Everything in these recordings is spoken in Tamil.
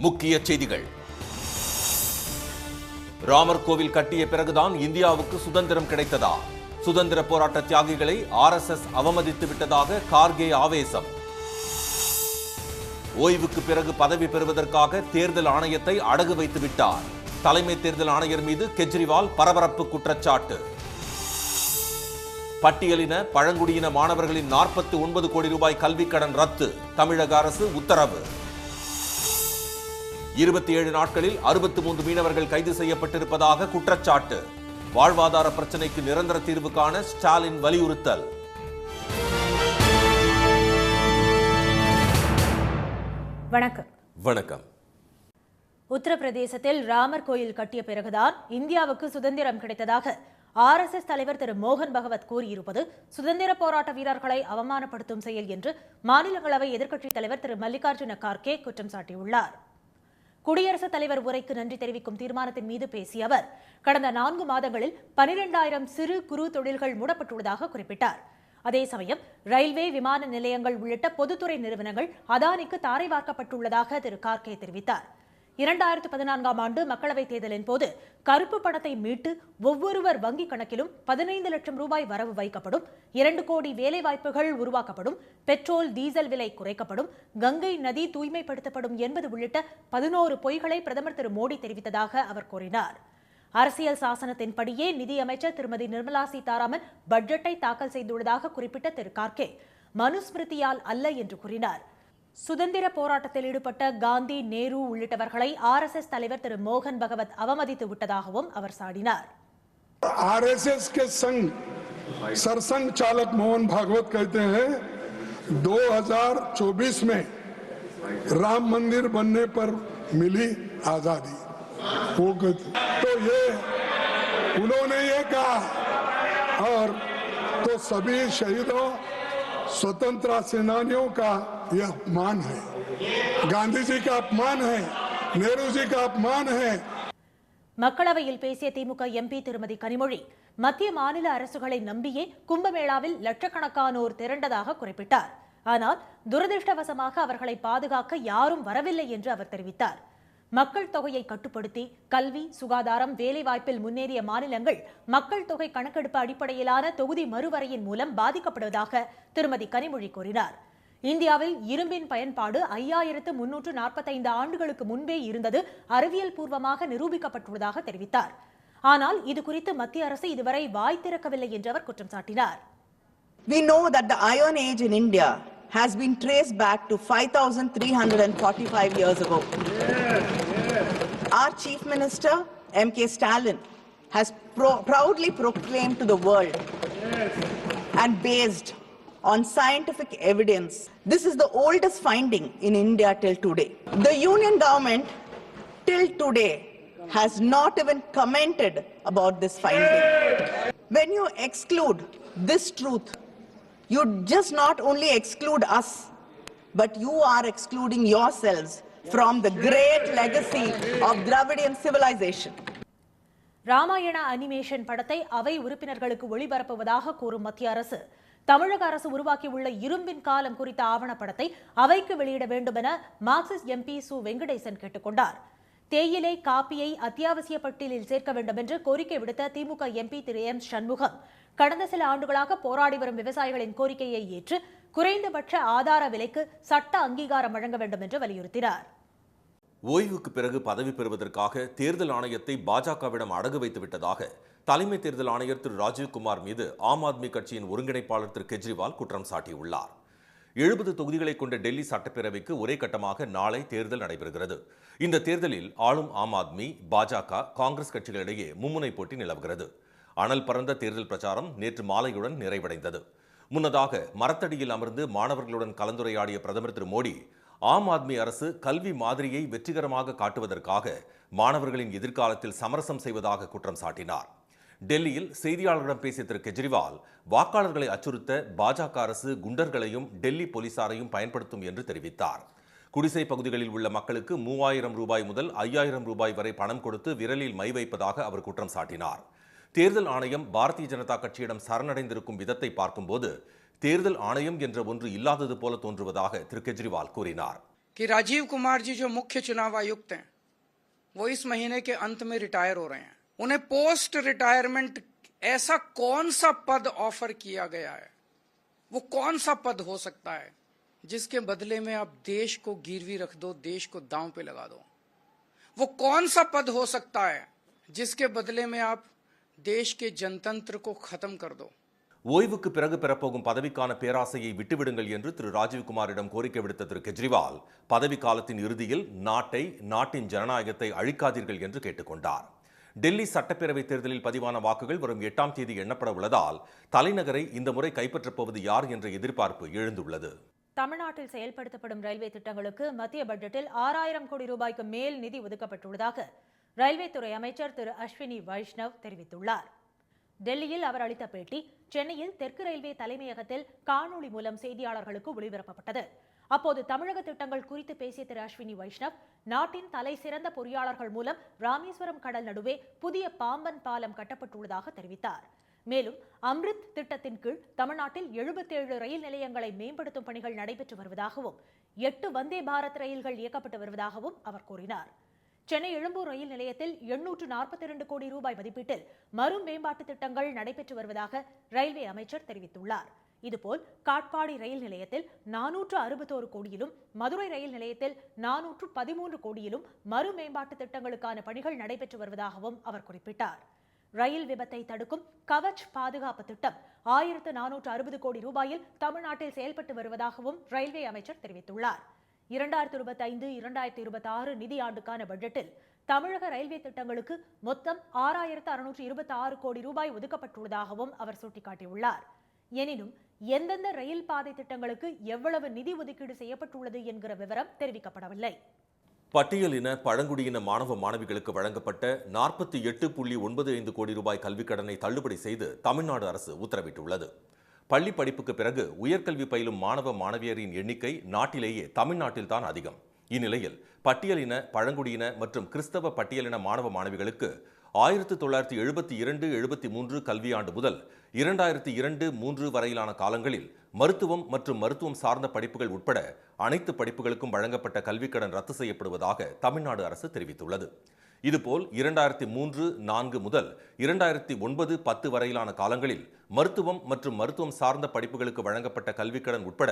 முக்கிய செய்திகள். ராமர் கோவில் கட்டிய பிறகுதான் இந்தியாவுக்கு சுதந்திரம் கிடைத்ததா? சுதந்திர போராட்ட தியாகிகளை RSS அவமதித்து விட்டதாக கார்கே ஆவேசம். ஓய்வுக்கு பிறகு பதவி பெறுவதற்காக தேர்தல் ஆணையத்தை அடகு வைத்து விட்டார். தலைமை தேர்தல் ஆணையர் மீது கெஜ்ரிவால் பரபரப்பு குற்றச்சாட்டு. பட்டியலின பழங்குடியின மாணவர்களின் 49 கோடி ரூபாய் கல்விக் கடன் ரத்து. தமிழக அரசு உத்தரவு. 27 நாட்களில் 63 மீனவர்கள் கைது செய்யப்பட்டிருப்பதாக குற்றச்சாட்டு. வாழ்வாதார பிரச்சினைக்கு நிரந்தர தீர்வு காண ஸ்டாலின் வலியுறுத்தல். வணக்கம். வணக்கம். உத்தரப்பிரதேசத்தில் ராமர் கோயில் கட்டிய பிறகுதான் இந்தியாவுக்கு சுதந்திரம் கிடைத்ததாக RSS தலைவர் திரு மோகன் பகவத் கூறியிருப்பது சுதந்திர போராட்ட வீரர்களை அவமானப்படுத்தும் செயல் என்று மாநிலங்களவை எதிர்க்கட்சித் தலைவர் திரு மல்லிகார்ஜுன கார்கே குற்றம் சாட்டியுள்ளார். குடியரசுத் தலைவர் உரைக்கு நன்றி தெரிவிக்கும் தீர்மானத்தின் மீது பேசிய அவர் கடந்த 4 மாதங்களில் 12,000 சிறு குறு தொழில்கள் மூடப்பட்டுள்ளதாக குறிப்பிட்டார். அதே சமயம் ரயில்வே, விமான நிலையங்கள் உள்ளிட்ட பொதுத்துறை நிறுவனங்கள் அதானிக்கு தாரை வார்க்கப்பட்டுள்ளதாக திரு கார்கே தெரிவித்தார். 2014ஆம் ஆண்டு மக்களவைத் தேர்தலின் போது கருப்பு பணத்தை மீட்டு ஒவ்வொருவர் வங்கிக் கணக்கிலும் 15 லட்சம் ரூபாய் வரவு வைக்கப்படும், 2 கோடி வேலைவாய்ப்புகள் உருவாக்கப்படும், பெட்ரோல் டீசல் விலை குறைக்கப்படும், கங்கை நதி தூய்மைப்படுத்தப்படும் என்பது உள்ளிட்ட 11 பொய்களை பிரதமர் திரு மோடி தெரிவித்ததாக அவர் கூறினார். அரசியல் சாசனத்தின்படியே நிதியமைச்சர் திருமதி நிர்மலா சீதாராமன் பட்ஜெட்டை தாக்கல் செய்துள்ளதாக குறிப்பிட்ட திரு கார்கே மனுஸ்மிருதியால் அல்ல என்று கூறினார். சுதந்திர போராட்டத்தில் ஈடுபட்ட காந்தி, நேரு உள்ளிட்டவர்களை RSS தலைவர் திரு மோகன் பகவத் அவமதித்து விட்டதாகவும் அவர் சாடினார். RSS के संघ सरसंघ चालक मोहन भागवत कहते हैं 2024 में राम मंदिर बनने पर मिली आजादी. वो कहते तो ये उन्होंने ये कहा, और तो सभी शहीदों स्वतंत्रता सेनानियों का यह अपमान है, गांधी जी का अपमान है, नेहरू जी का अपमान है. மக்களவையில் பேசிய திமுக MP திருமதி கனிமொழி மத்திய மாநில அரசுகளை நம்பியே கும்பமேளாவில் லட்சக்கணக்கானோர் திரண்டதாக குறிப்பிட்டார். ஆனால் துரதிருஷ்டவசமாக அவர்களை பாதுகாக்க யாரும் வரவில்லை என்று அவர் தெரிவித்தார். மக்கள் தொகையை கட்டுப்படுத்தி கல்வி, சுகாதாரம், வேலைவாய்ப்பில் முன்னேறிய மாநிலங்கள் மக்கள் தொகை கணக்கெடுப்பு அடிப்படையிலான தொகுதி மறுவரையின் மூலம் பாதிக்கப்படுவதாக திருமதி கனிமொழி கூறினார். இந்தியாவில் இரும்பின் பயன்பாடு 5345 ஆண்டுகளுக்கு முன்பே இருந்தது அறிவியல் பூர்வமாக நிரூபிக்கப்பட்டுள்ளதாக தெரிவித்தார். ஆனால் இது குறித்து மத்திய அரசு இதுவரை வாய் திறக்கவில்லை என்று அவர் குற்றம் சாட்டினார். We know that the Iron Age in India has been traced back to 5345 years ago. Our Chief Minister M.K. Stalin has proudly proclaimed to the world and based on scientific evidence, this is the oldest finding in India till today. The Union government till today has not even commented about this finding. When you exclude this truth, you just not only exclude us, but you are excluding yourselves from the great legacy of Dravidian civilization. Ramayana animation படத்தை அவை உறுப்பினர்களுக்கு ஒளிபரப்புவதாக கூறும் மத்திய அரசு தமிழக அரசு உருவாக்கியுள்ள இரும்பின் காலம் குறித்த ஆவணப்படத்தை அவைக்கு வெளியிட வேண்டும் என மார்க்சிஸ்ட் MP சு வெங்கடேசன் கேட்டுக்கொண்டார். தேயிலை, காப்பியை அத்தியாவசிய பட்டியலில் சேர்க்க வேண்டும் என்று கோரிக்கை விடுத்த திமுக MP திரு M சண்முகம் கடந்த சில ஆண்டுகளாக போராடி வரும் விவசாயிகளின் கோரிக்கையை ஏற்று குறைந்தபட்ச ஆதார விலைக்கு சட்ட அங்கீகாரம் வழங்க வேண்டும் என்று வலியுறுத்தினார். ஓய்வுக்கு பிறகு பதவி பெறுவதற்காக தேர்தல் ஆணையத்தை பாஜகவிடம் அடகு வைத்து விட்டதாக தலைமை தேர்தல் ஆணையர் திரு ராஜீவ்குமார் மீது ஆம் ஆத்மி கட்சியின் ஒருங்கிணைப்பாளர் திரு கெஜ்ரிவால் குற்றம் சாட்டியுள்ளார். 70 தொகுதிகளை கொண்ட டெல்லி சட்டப்பேரவைக்கு ஒரே கட்டமாக நாளை தேர்தல் நடைபெறுகிறது. இந்த தேர்தலில் ஆளும் ஆம் ஆத்மி, பாஜக, காங்கிரஸ் கட்சிகளிடையே மும்முனை போட்டி நிலவுகிறது. அனல் பறந்த தேர்தல் பிரச்சாரம் நேற்று மாலையுடன் நிறைவடைந்தது. முன்னதாக மரத்தடியில் அமர்ந்து மாணவர்களுடன் கலந்துரையாடிய பிரதமர் திரு மோடி ஆம் ஆத்மி அரசு கல்வி மாதிரியை வெற்றிகரமாக காட்டுவதற்காக மாணவர்களின் எதிர்காலத்தில் சமரசம் செய்வதாக குற்றம் சாட்டினார். டெல்லியில் செய்தியாளர்களிடம் பேசிய திரு கெஜ்ரிவால் வாக்காளர்களை அச்சுறுத்த பாஜக அரசு குண்டர்களையும் டெல்லி போலீசாரையும் பயன்படுத்தும் என்று தெரிவித்தார். குடிசை பகுதிகளில் உள்ள மக்களுக்கு 3000 ரூபாய் முதல் 5000 ரூபாய் வரை பணம் கொடுத்து விரலில் மை வைப்பதாக அவர் குற்றம் சாட்டினார். தேர்தல் ஆணையம் பாரதிய ஜனதா கட்சியிடம் சரணடைந்திருக்கும் விதத்தை பார்க்கும்போது தேர்தல் ஆணையம் என்ற ஒன்று இல்லாதது போல தோன்றுவதாக திரு கெஜ்ரிவால் கூறினார். कि राजीव कुमार जी जो मुख्य चुनाव आयुक्त हैं वो इस महीने के अंत में रिटायर हो रहे हैं। उन्हें पोस्ट रिटायरमेंट ऐसा कौन सा पद ऑफर किया गया है, वो कौन सा पद हो सकता है जिसके बदले में आप देश को गिरवी रख दो, देश को दांव पे लगा दो? वो कौन सा पद हो सकता है जिसके बदले में आप देश के जनतंत्र को खत्म कर दो? ஓய்வுக்கு பிறகு பெறப்போகும் பதவிக்கான பேராசையை விட்டுவிடுங்கள் என்று திரு ராஜீவ்குமாரிடம் கோரிக்கை விடுத்த திரு கெஜ்ரிவால் பதவி காலத்தின் இறுதியில் நாட்டின் ஜனநாயகத்தை அழிக்காதீர்கள் என்று கேட்டுக்கொண்டார். டெல்லி சட்டப்பேரவை தேர்தலில் பதிவான வாக்குகள் வரும் 8ஆம் தேதி எண்ணப்பட உள்ளதால் தலைநகரை இந்த முறை கைப்பற்றப் போவது யார் என்ற எதிர்பார்ப்பு எழுந்துள்ளது. தமிழ்நாட்டில் செயல்படுத்தப்படும் ரயில்வே திட்டங்களுக்கு மத்திய பட்ஜெட்டில் 6000 கோடி ரூபாய்க்கு மேல் நிதி ஒதுக்கப்பட்டுள்ளதாக ரயில்வே துறை அமைச்சர் திரு அஸ்வினி வைஷ்ணவ் தெரிவித்துள்ளார். டெல்லியில் அவர் அளித்த பேட்டி சென்னையில் தெற்கு ரயில்வே தலைமையகத்தில் காணொலி மூலம் செய்தியாளர்களுக்கு ஒளிபரப்பப்பட்டது. அப்போது தமிழக திட்டங்கள் குறித்து பேசிய திரு அஸ்வினி வைஷ்ணவ், நாட்டின் தலை சிறந்த பொறியாளர்கள் மூலம் ராமேஸ்வரம் கடல் நடுவே புதிய பாம்பன் பாலம் கட்டப்பட்டுள்ளதாக தெரிவித்தார். மேலும் அம்ரித் திட்டத்தின் கீழ் தமிழ்நாட்டில் 77 ரயில் நிலையங்களை மேம்படுத்தும் பணிகள் நடைபெற்று வருவதாகவும் 8 வந்தே பாரத் ரயில்கள் இயக்கப்பட்டு வருவதாகவும் அவர் கூறினார். சென்னை எழும்பூர் ரயில் நிலையத்தில் 842 கோடி ரூபாய் மதிப்பீட்டில் மறு மேம்பாட்டு திட்டங்கள் நடைபெற்று வருவதாக ரயில்வே அமைச்சர் தெரிவித்துள்ளார். இதுபோல் காட்பாடி ரயில் நிலையத்தில் 461 கோடியிலும் மதுரை ரயில் நிலையத்தில் 413 கோடியிலும் மறு மேம்பாட்டு திட்டங்களுக்கான பணிகள் நடைபெற்று வருவதாகவும் அவர் குறிப்பிட்டார். ரயில் விபத்தை தடுக்கும் கவச் பாதுகாப்பு திட்டம் 1460 கோடி ரூபாயில் தமிழ்நாட்டில் செயல்பட்டு வருவதாகவும் ரயில்வே அமைச்சர் தெரிவித்துள்ளார். 2025-2026 நிதியாண்டுக்கான பட்ஜெட்டில் தமிழக ரயில்வே திட்டங்களுக்கு மொத்தம் 6626 கோடி ரூபாய் ஒதுக்கப்பட்டுள்ளதாகவும் அவர் சுட்டிக்காட்டியுள்ளார். எனினும் எந்தெந்த ரயில் பாதை திட்டங்களுக்கு எவ்வளவு நிதி ஒதுக்கீடு செய்யப்பட்டுள்ளது என்கிற விவரம் தெரிவிக்கப்படவில்லை. பட்டியலின பழங்குடியின மாணவ மாணவிகளுக்கு வழங்கப்பட்ட 48.95 கோடி ரூபாய் கல்விக்கடனை தள்ளுபடி செய்து தமிழ்நாடு அரசு உத்தரவிட்டுள்ளது. பள்ளி படிப்புக்கு பிறகு உயர்கல்வி பயிலும் மாணவ மாணவியரின் எண்ணிக்கை நாட்டிலேயே தமிழ்நாட்டில்தான் அதிகம். இந்நிலையில் பட்டியலின பழங்குடியின மற்றும் கிறிஸ்தவ பட்டியலின மாணவ மாணவிகளுக்கு 1972-73 கல்வியாண்டு முதல் 2002-3 வரையிலான காலங்களில் மருத்துவம் மற்றும் மருத்துவம் சார்ந்த படிப்புகள் உட்பட அனைத்து படிப்புகளுக்கும் வழங்கப்பட்ட கல்விக்கடன் ரத்து செய்யப்படுவதாக தமிழ்நாடு அரசு தெரிவித்துள்ளது. இதுபோல் 2003-4 முதல் 2009-10 வரையிலான காலங்களில் மருத்துவம் மற்றும் மருத்துவம் சார்ந்த படிப்புகளுக்கு வழங்கப்பட்ட கல்விக்கடன் உட்பட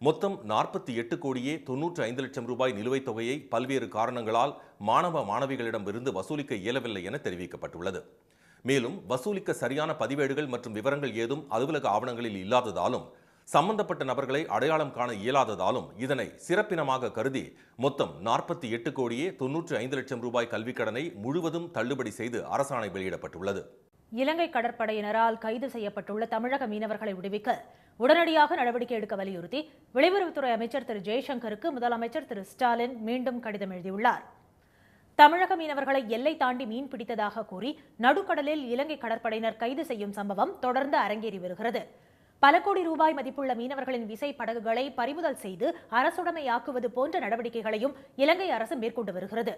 மொத்தம் 48,95 லட்சம் ரூபாய் நிலுவைத் தொகையை பல்வேறு காரணங்களால் மாணவ மாணவிகளிடம் இருந்து வசூலிக்க இயலவில்லை என தெரிவிக்கப்பட்டுள்ளது. மேலும் வசூலிக்க சரியான பதிவேடுகள் மற்றும் விவரங்கள் ஏதும் அலுவலக ஆவணங்களில் இல்லாததாலும் சம்பந்தப்பட்ட நபர்களை அடையாளம் காண இயலாததாலும் இதனை சிறப்பினமாக கருதி மொத்தம் 48,95 லட்சம் ரூபாய் கல்விக்கடனை முழுவதும் தள்ளுபடி செய்து அரசாணை வெளியிடப்பட்டுள்ளது. இலங்கை கடற்படையினரால் கைது செய்யப்பட்டுள்ள தமிழக மீனவர்களை விடுவிக்க உடனடியாக நடவடிக்கை எடுக்க வலியுறுத்தி வெளியுறவுத்துறை அமைச்சர் திரு ஜெய்சங்கருக்கு முதலமைச்சர் திரு ஸ்டாலின் மீண்டும் கடிதம் எழுதியுள்ளார். தமிழக மீனவர்களை எல்லை தாண்டி மீன் பிடித்ததாக கூறி நடுக்கடலில் இலங்கை கடற்படையினர் கைது செய்யும் சம்பவம் தொடர்ந்து அரங்கேறி வருகிறது. பல கோடி ரூபாய் மதிப்புள்ள மீனவர்களின் விசை படகுகளை பறிமுதல் செய்து அரசுடைமையாக்குவது போன்ற நடவடிக்கைகளையும் இலங்கை அரசு மேற்கொண்டு வருகிறது.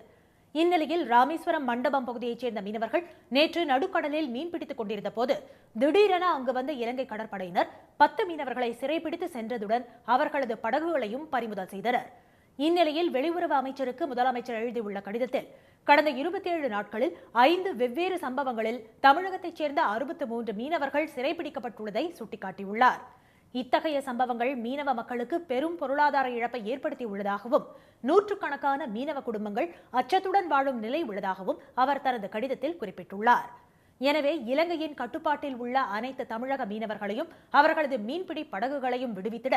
இந்நிலையில் ராமேஸ்வரம் மண்டபம் பகுதியைச் சேர்ந்த மீனவர்கள் நேற்று நடுக்கடலில் மீன்பிடித்துக் கொண்டிருந்த போது திடீரென அங்கு வந்த இலங்கை கடற்படையினர் 10 மீனவர்களை சிறைப்பிடித்து சென்றதுடன் அவர்களது படகுகளையும் பறிமுதல் செய்தனர். இந்நிலையில் வெளியுறவு அமைச்சருக்கு முதலமைச்சர் எழுதியுள்ள கடிதத்தில் கடந்த 27 நாட்களில் 5 வெவ்வேறு சம்பவங்களில் தமிழகத்தைச் சேர்ந்த 63 மீனவர்கள் சிறைப்பிடிக்கப்பட்டுள்ளதை சுட்டிக்காட்டியுள்ளார். இத்தகைய சம்பவங்கள் மீனவ மக்களுக்கு பெரும் பொருளாதார இழப்பை ஏற்படுத்தியுள்ளதாகவும் நூற்றுக்கணக்கான மீனவ குடும்பங்கள் அச்சத்துடன் வாழும் நிலை உள்ளதாகவும் அவர் தனது கடிதத்தில் குறிப்பிட்டுள்ளார். எனவே இலங்கையின் கட்டுப்பாட்டில் உள்ள அனைத்து தமிழக மீனவர்களையும் அவர்களது மீன்பிடி படகுகளையும் விடுவித்திட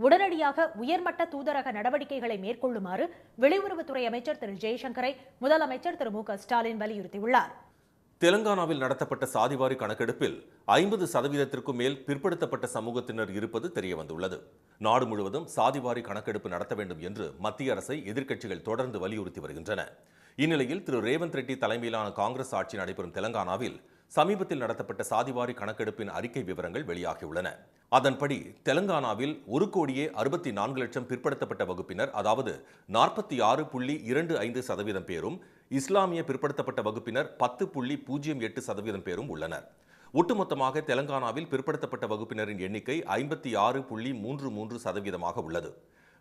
உடனடியாக உயர்மட்ட தூதரக நடவடிக்கைகளை மேற்கொள்ளுமாறு வெளியுறவுத்துறை அமைச்சர் திரு ஜெய்சங்கரை முதலமைச்சர் திரு மு.க.ஸ்டாலின் வலியுறுத்தியுள்ளார். தெலங்கானாவில் நடத்தப்பட்ட சாதிவாரி கணக்கெடுப்பில் 50% மேல் பிற்படுத்தப்பட்ட சமூகத்தினர் இருப்பது தெரியவந்துள்ளது. நாடு முழுவதும் சாதிவாரி கணக்கெடுப்பு நடத்த வேண்டும் என்று மத்திய அரசை எதிர்க்கட்சிகள் தொடர்ந்து வலியுறுத்தி வருகின்றன. இந்நிலையில் திரு ரேவந்த் ரெட்டி தலைமையிலான காங்கிரஸ் ஆட்சி நடைபெறும் தெலங்கானாவில் சமீபத்தில் நடத்தப்பட்ட சாதிவாரி கணக்கெடுப்பின் அறிக்கை விவரங்கள் வெளியாகியுள்ளன. அதன்படி தெலங்கானாவில் 1,64,00,000 பிற்படுத்தப்பட்ட வகுப்பினர், அதாவது 46.25% பேரும், இஸ்லாமிய பிற்படுத்தப்பட்ட வகுப்பினர் 10.08% பேரும் உள்ளனர். ஒட்டுமொத்தமாக தெலங்கானாவில் பிற்படுத்தப்பட்ட வகுப்பினரின் எண்ணிக்கை 56.33% உள்ளது.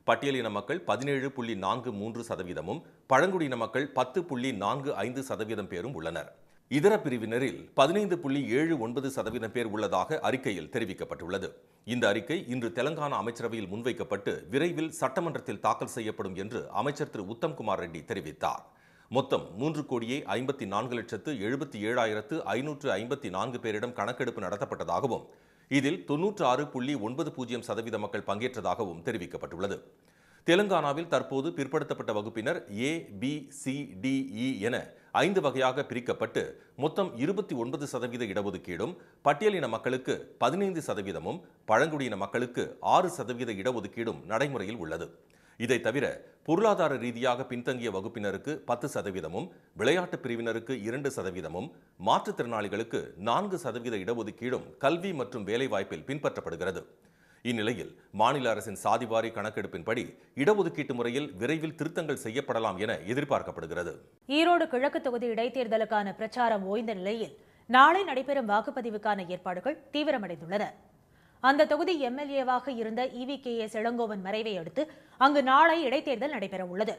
பட்டியலின மக்கள் 17.43%, பழங்குடியின மக்கள் 10.45% பேரும் உள்ளனர். இதர பிரிவினரில் 15.79% பேர் உள்ளதாக அறிக்கையில் தெரிவிக்கப்பட்டுள்ளது. இந்த அறிக்கை இன்று தெலங்கானா அமைச்சரவையில் முன்வைக்கப்பட்டு விரைவில் சட்டமன்றத்தில் தாக்கல் செய்யப்படும் என்று அமைச்சர் திரு உத்தம்குமார் ரெட்டி தெரிவித்தார். மொத்தம் 3,54,77,554 பேரிடம் கணக்கெடுப்பு நடத்தப்பட்டதாகவும் இதில் 96.90% மக்கள் பங்கேற்றதாகவும் தெரிவிக்கப்பட்டுள்ளது. தெலங்கானாவில் தற்போது பிற்படுத்தப்பட்ட வகுப்பினர் A, B, C, D, E என 5 வகையாக பிரிக்கப்பட்டு மொத்தம் 29% இடஒதுக்கீடும், பட்டியலின மக்களுக்கு 15%, பழங்குடியின மக்களுக்கு 6% இடஒதுக்கீடும் நடைமுறையில் உள்ளது. இதை தவிர பொருளாதார ரீதியாக பின்தங்கிய வகுப்பினருக்கு 10%, விளையாட்டு பிரிவினருக்கு 2%, மாற்றுத்திறனாளிகளுக்கு 4% இடஒதுக்கீடும் கல்வி மற்றும் வேலைவாய்ப்பில் பின்பற்றப்படுகிறது. இந்நிலையில் மாநில அரசின் சாதிவாரி கணக்கெடுப்பின்படி இடஒதுக்கீட்டு முறையில் விரைவில் திருத்தங்கள் செய்யப்படலாம் என எதிர்பார்க்கப்படுகிறது. ஈரோடு கிழக்கு தொகுதி இடைத்தேர்தலுக்கான பிரச்சாரம் ஓய்ந்த நிலையில் நாளை நடைபெறும் வாக்குப்பதிவுக்கான ஏற்பாடுகள் தீவிரமடைந்துள்ளன. அந்த தொகுதி எம்எல்ஏவாக இருந்த EVKS இளங்கோவன் மறைவை அடுத்து அங்கு நாளை இடைத்தேர்தல் நடைபெற உள்ளது.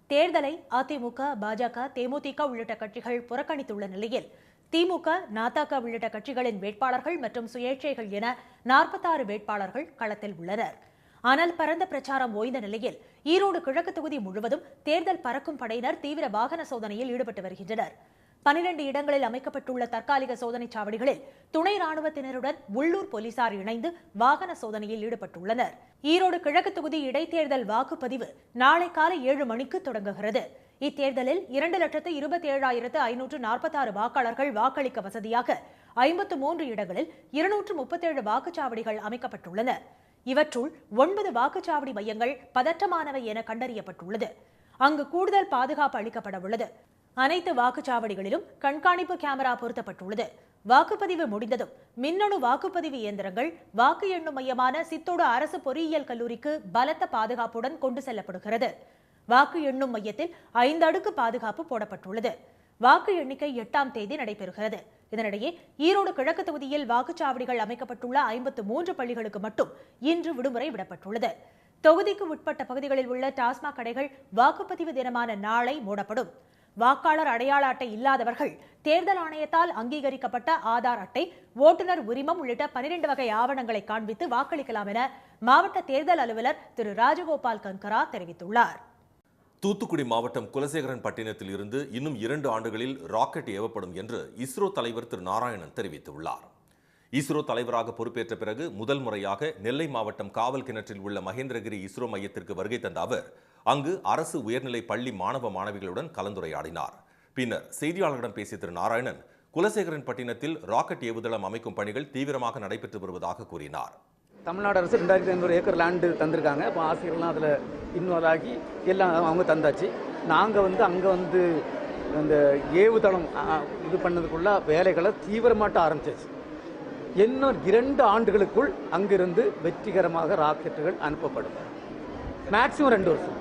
தேர்தலை அதிமுக, பாஜக, தேமுதிக உள்ளிட்ட கட்சிகள் புறக்கணித்துள்ள நிலையில் திமுக, நாதக உள்ளிட்ட கட்சிகளின் வேட்பாளர்கள் மற்றும் சுயேட்சைகள் என 46 வேட்பாளர்கள் களத்தில் உள்ளனர். ஆனால் பரந்த பிரச்சாரம் ஓய்ந்த நிலையில் ஈரோடு கிழக்கு தொகுதி முழுவதும் தேர்தல் பறக்கும் படையினர் தீவிர வாகன சோதனையில் ஈடுபட்டு வருகின்றனர். 12 இடங்களில் அமைக்கப்பட்டுள்ள தற்காலிக சோதனை சாவடிகளில் துணை ராணுவத்தினருடன் உள்ளூர் போலீசார் இணைந்து வாகன சோதனையில் ஈடுபட்டுள்ளனர். ஈரோடு கிழக்கு தொகுதி இடைத்தேர்தல் வாக்குப்பதிவு நாளை காலை 7 மணிக்கு தொடங்குகிறது. இத்தேர்தலில் 2,27,546 வாக்காளர்கள் வாக்களிக்க வசதியாக 53 இடங்களில் 237 வாக்குச்சாவடிகள் அமைக்கப்பட்டுள்ளன. இவற்றுள் 9 வாக்குச்சாவடி மையங்கள் பதற்றமானவை என கண்டறியப்பட்டுள்ளது. அங்கு கூடுதல் பாதுகாப்பு அளிக்கப்பட உள்ளது. அனைத்து வாக்குச்சாவடிகளிலும் கண்காணிப்பு கேமரா பொருத்தப்பட்டுள்ளது. வாக்குப்பதிவு முடிந்ததும் மின்னணு வாக்குப்பதிவு இயந்திரங்கள் வாக்கு எண்ணும் மையமான சித்தோடு அரசு பொறியியல் கல்லூரிக்கு பலத்த பாதுகாப்புடன் கொண்டு செல்லப்படுகிறது. வாக்கு எண்ணும் மையத்தில் 5 அடுக்கு பாதுகாப்பு போடப்பட்டுள்ளது. வாக்கு எண்ணிக்கை 8ஆம் தேதி நடைபெறுகிறது. இதனிடையே ஈரோடு கிழக்கு தொகுதியில் வாக்குச்சாவடிகள் அமைக்கப்பட்டுள்ள 53 பள்ளிகளுக்கு மட்டும் இன்று விடுமுறை விடப்பட்டுள்ளது. தொகுதிக்கு உட்பட்ட பகுதிகளில் உள்ள டாஸ்மாக் கடைகள் வாக்குப்பதிவு தினமான நாளை மூடப்படும். வாக்காளர் அடையாள அட்டை இல்லாதவர்கள் தேர்தல் ஆணையத்தால் அங்கீகரிக்கப்பட்ட ஆதார் அட்டை, ஓட்டுநர் உரிமம் உள்ளிட்ட 12 வகை ஆவணங்களை காண்பித்து வாக்களிக்கலாம் என மாவட்ட தேர்தல் அலுவலர் திரு ராஜகோபால் கங்கரா தெரிவித்துள்ளார். தூத்துக்குடி மாவட்டம் குலசேகரன்பட்டினத்தில் இருந்து இன்னும் 2 ஆண்டுகளில் ராக்கெட் ஏவப்படும் என்று இஸ்ரோ தலைவர் திரு நாராயணன் தெரிவித்துள்ளார். இஸ்ரோ தலைவராக பொறுப்பேற்ற பிறகு முதல் முறையாக நெல்லை மாவட்டம் காவல் கிணற்றில் உள்ள மகேந்திரகிரி இஸ்ரோ மையத்திற்கு வருகை தந்த அவர் அங்கு அரசு உயர்நிலை பள்ளி மாணவ மாணவிகளுடன் கலந்துரையாடினார். பின்னர் செய்தியாளர்களிடம் பேசிய திரு நாராயணன் குலசேகரன்பட்டினத்தில் ராக்கெட் ஏவுதளம் அமைக்கும் பணிகள் தீவிரமாக நடைபெற்று வருவதாக கூறினார். தமிழ்நாடு அரசு 2500 ஏக்கர் லேண்டு தந்திருக்காங்க. இப்போ ஆசிரியர்லாம் அதில் இன்வால்வ் ஆகி எல்லாம் அவங்க தந்தாச்சு. நாங்கள் அங்கே இந்த ஏவுதளம் இது பண்ணதுக்குள்ள வேலைகளை தீவிரமாட்ட ஆரம்பிச்சாச்சு. இன்னும் 2 ஆண்டுகளுக்குள் அங்கிருந்து வெற்றிகரமாக ராக்கெட்டுகள் அனுப்பப்படும். மேக்சிமம் 2 வருஷம்.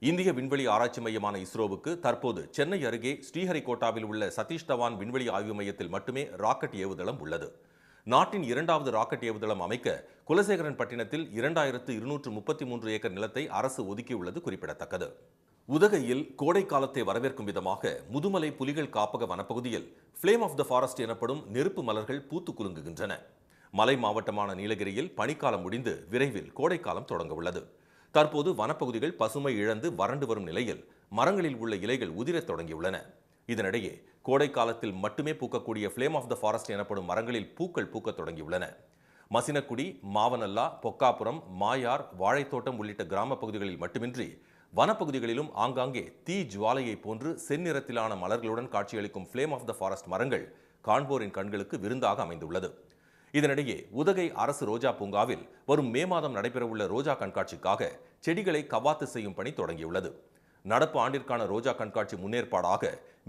இந்திய விண்வெளி ஆராய்ச்சி மையமான இஸ்ரோவுக்கு தற்போது சென்னை அருகே ஸ்ரீஹரிகோட்டாவில் உள்ள சதீஷ் தவான் விண்வெளி ஆய்வு மையத்தில் மட்டுமே ராக்கெட் ஏவுதளம் உள்ளது. நாட்டின் 2வது ராக்கெட் ஏவுதளம் அமைக்க குலசேகரன்பட்டினத்தில் 2233 ஏக்கர் நிலத்தை அரசு ஒதுக்கியுள்ளது குறிப்பிடத்தக்கது. உதகையில் கோடை காலத்தை வரவேற்கும் விதமாக முதுமலை புலிகள் காப்பக வனப்பகுதியில் ஃப்ளேம் ஆஃப் த ஃபாரஸ்ட் எனப்படும் நெருப்பு மலர்கள் பூத்து குலுங்குகின்றன. மலை மாவட்டமான நீலகிரியில் பனிக்காலம் முடிந்து விரைவில் கோடைக்காலம் தொடங்க உள்ளது. தற்போது வனப்பகுதிகள் பசுமை இழந்து வறண்டு வரும் நிலையில் மரங்களில் உள்ள இலைகள் உதிரத் தொடங்கியுள்ளன. இதனிடையே கோடை காலத்தில் மட்டுமே பூக்கக்கூடிய ஃப்ளேம் ஆஃப் த ஃபாரஸ்ட் எனப்படும் மரங்களில் பூக்கள் பூக்கத் தொடங்கியுள்ளன. மசினக்குடி, மாவனல்லா, பொக்காபுரம், மாயார், வாழைத்தோட்டம் உள்ளிட்ட கிராம பகுதிகளில் மட்டுமின்றி வனப்பகுதிகளிலும் ஆங்காங்கே தீ ஜுவாலையை போன்று செந்நிறத்திலான மலர்களுடன் காட்சியளிக்கும் ஃப்ளேம் ஆஃப் த ஃபாரஸ்ட் மரங்கள் காண்போரின் கண்களுக்கு விருந்தாக அமைந்துள்ளது. இதனிடையே உதகை அரசு ரோஜா பூங்காவில் வரும் மே மாதம் நடைபெறவுள்ள ரோஜா கண்காட்சிக்காக செடிகளை கவாத்து செய்யும் பணி தொடங்கியுள்ளது. நடப்பு ஆண்டிற்கான ரோஜா கண்காட்சி முன்னேற்பாடாக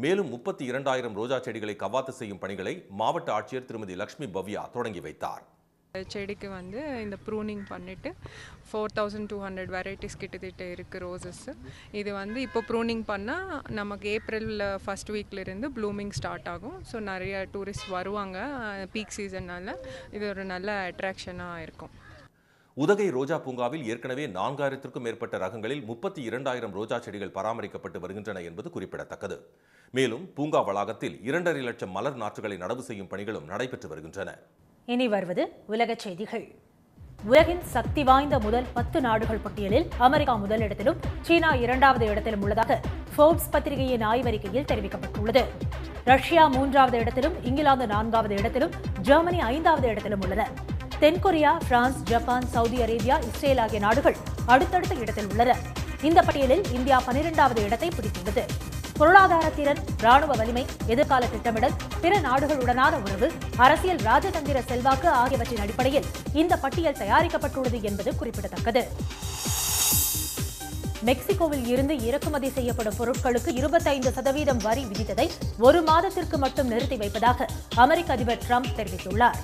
மேலும் 32,000 ரோஜா செடிகளை கவாத்து செய்யும் பணிகளை மாவட்ட ஆட்சியர் திருமதி லட்சுமி பவ்யா தொடங்கி வைத்தார். செடிக்கு இந்த ப்ரூனிங் பண்ணிட்டு 4200 வெரைட்டிஸ் கிட்டத்தட்ட இருக்குது ரோசஸ். இது இப்போ ப்ரூனிங் பண்ணால் நமக்கு ஏப்ரல் ஃபர்ஸ்ட் வீக்லேருந்து ப்ளூமிங் ஸ்டார்ட் ஆகும். ஸோ நிறைய டூரிஸ்ட் வருவாங்க பீக் சீசன்னால். இது ஒரு நல்ல அட்ராக்ஷனாக இருக்கும். உதகை ரோஜா பூங்காவில் ஏற்கனவே 4000த்திற்கும் மேற்பட்ட ரகங்களில் 32,000 ரோஜா செடிகள் பராமரிக்கப்பட்டு வருகின்றன என்பது குறிப்பிடத்தக்கது. மேலும் பூங்கா வளாகத்தில் 2.5 லட்சம் மலர் நாற்றுகளை நடவு செய்யும் பணிகளும் நடைபெற்று வருகின்றன. இனி வருவது உலகச் செய்திகள். உலகின் சக்தி வாய்ந்த முதல் 10 நாடுகள் பட்டியலில் அமெரிக்கா முதலிடத்திலும் சீனா 2வது இடத்திலும் உள்ளதாக ஃபோர்ப்ஸ் பத்திரிகையின் ஆய்வறிக்கையில் தெரிவிக்கப்பட்டுள்ளது. ரஷ்யா 3வது இடத்திலும், இங்கிலாந்து 4வது இடத்திலும், ஜெர்மனி 5வது இடத்திலும் உள்ளன. தென்கொரியா, France, Japan, Saudi Arabia, Israel ஆகிய நாடுகள் அடுத்தடுத்த இடத்தில் உள்ளன. இந்த பட்டியலில் இந்தியா 12வது இடத்தை பிடித்துள்ளது. பொருளாதார திறன், ராணுவ வலிமை, எதிர்கால திட்டமிடல், பிற நாடுகளுடனான உறவு, அரசியல் ராஜதந்திர செல்வாக்கு ஆகியவற்றின் அடிப்படையில் இந்த பட்டியல் தயாரிக்கப்பட்டுள்ளது என்பது குறிப்பிடத்தக்கது. மெக்சிகோவில் இருந்து இறக்குமதி செய்யப்படும் பொருட்களுக்கு 25% வரி விதித்ததை 1 மாதத்திற்கு மட்டும் நிறுத்தி வைப்பதாக அமெரிக்க அதிபர் டிரம்ப் தெரிவித்துள்ளார்.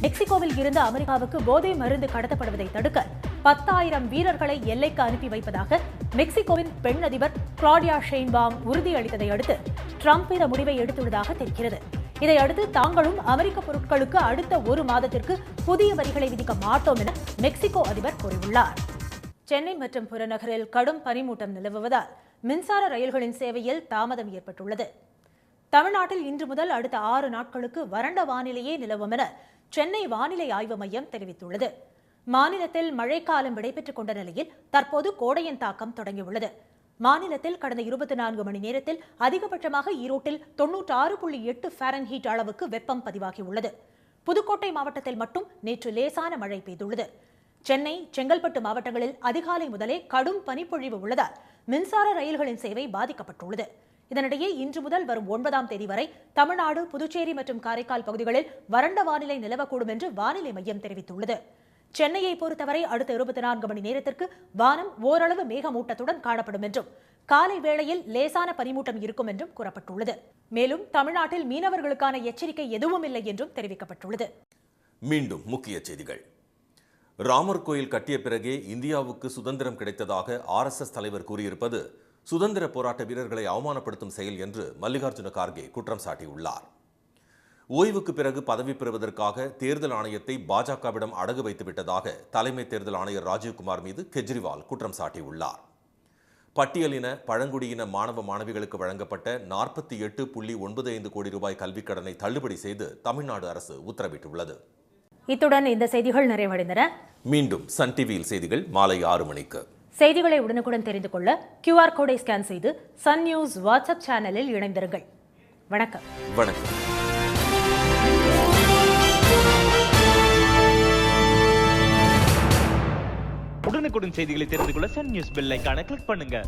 மெக்சிகோவில் இருந்து அமெரிக்காவுக்கு போதை மருந்து கடத்தப்படுவதை தடுக்க 10,000 வீரர்களை எல்லைக்கு அனுப்பி வைப்பதாக மெக்சிகோவின் பெண் அதிபர் கிளாடியா ஷெயின்பாம் உறுதியளித்ததை அடுத்து டிரம்ப் இந்த முடிவை எடுத்துள்ளதாக தெரிகிறது. இதையடுத்து தாங்களும் அமெரிக்க பொருட்களுக்கு அடுத்த 1 மாதத்திற்கு புதிய வரிகளை விதிக்க மாட்டோம் என மெக்சிகோ அதிபர் கூறியுள்ளார். சென்னை மற்றும் புறநகரில் கடும் பனிமூட்டம் நிலவுவதால் மின்சார ரயில்களின் சேவையில் தாமதம் ஏற்பட்டுள்ளது. தமிழ்நாட்டில் இன்று முதல் அடுத்த 6 நாட்களுக்கு வறண்ட வானிலையே நிலவும் என சென்னை வானிலை ஆய்வு மையம் தெரிவித்துள்ளது. மாநிலத்தில் மழைக்காலம் விடைபெற்றுக் கொண்ட நிலையில் தற்போது கோடையின் தாக்கம் தொடங்கியுள்ளது. மாநிலத்தில் கடந்த 24 மணி நேரத்தில் அதிகபட்சமாக ஈரோட்டில் 96.8 ஃபாரன்ஹீட் அளவுக்கு வெப்பம் பதிவாகியுள்ளது. புதுக்கோட்டை மாவட்டத்தில் மட்டும் நேற்று லேசான மழை பெய்துள்ளது. சென்னை, செங்கல்பட்டு மாவட்டங்களில் அதிகாலை முதலே கடும் பனிப்பொழிவு உள்ளதால் மின்சார ரயில்களின் சேவை பாதிக்கப்பட்டுள்ளது. இதனிடையே இன்று முதல் வரும் 9ஆம் தேதி வரை தமிழ்நாடு, புதுச்சேரி மற்றும் காரைக்கால் பகுதிகளில் வறண்ட வானிலை நிலவக்கூடும் என்று வானிலை மையம் தெரிவித்துள்ளது. சென்னையை பொறுத்தவரை அடுத்த 24 மணி நேரத்திற்கு வானம் ஓரளவு மேகமூட்டத்துடன் காணப்படும் என்றும் காலை வேளையில் லேசான பனிமூட்டம் இருக்கும் என்றும் கூறப்பட்டுள்ளது. மேலும் தமிழ்நாட்டில் மீனவர்களுக்கான எச்சரிக்கை எதுவும் இல்லை என்றும் தெரிவிக்கப்பட்டுள்ளது. மீண்டும் முக்கிய செய்திகள். ராமர் கோயில் கட்டிய பிறகே இந்தியாவுக்கு சுதந்திரம் கிடைத்ததாக RSS தலைவர் கூறியிருப்பது சுதந்திர போராட்ட வீரர்களை அவமானப்படுத்தும் செயல் என்று மல்லிகார்ஜுன கார்கே குற்றம் சாட்டியுள்ளார். ஓய்வுக்கு பிறகு பதவி பெறுவதற்காக தேர்தல் ஆணையத்தை பாஜகவிடம் அடகு வைத்துவிட்டதாக தலைமை தேர்தல் ஆணையர் ராஜீவ்குமார் மீது கெஜ்ரிவால் குற்றம் சாட்டியுள்ளார். பட்டியலின பழங்குடியின மாணவ மாணவிகளுக்கு வழங்கப்பட்ட 48.95 கோடி ரூபாய் கல்விக் கடனை தள்ளுபடி செய்து தமிழ்நாடு அரசு உத்தரவிட்டுள்ளது. இத்துடன் இந்த செய்திகள் நிறைவடைந்தன. மீண்டும் சன் டிவியில் செய்திகள் மாலை 6 மணிக்கு. செய்திகளை உடனுக்குடன் தெரிந்து கொள்ள QR கோடை ஸ்கேன் செய்து சன் நியூஸ் வாட்ஸ்அப் சேனலில் இணைந்திருங்கள். வணக்கம். வணக்கம். உடனுக்குடன் செய்திகளை தெரிந்து கொள்ள சன் நியூஸ் பெல் ஐகானை கிளிக் பண்ணுங்க.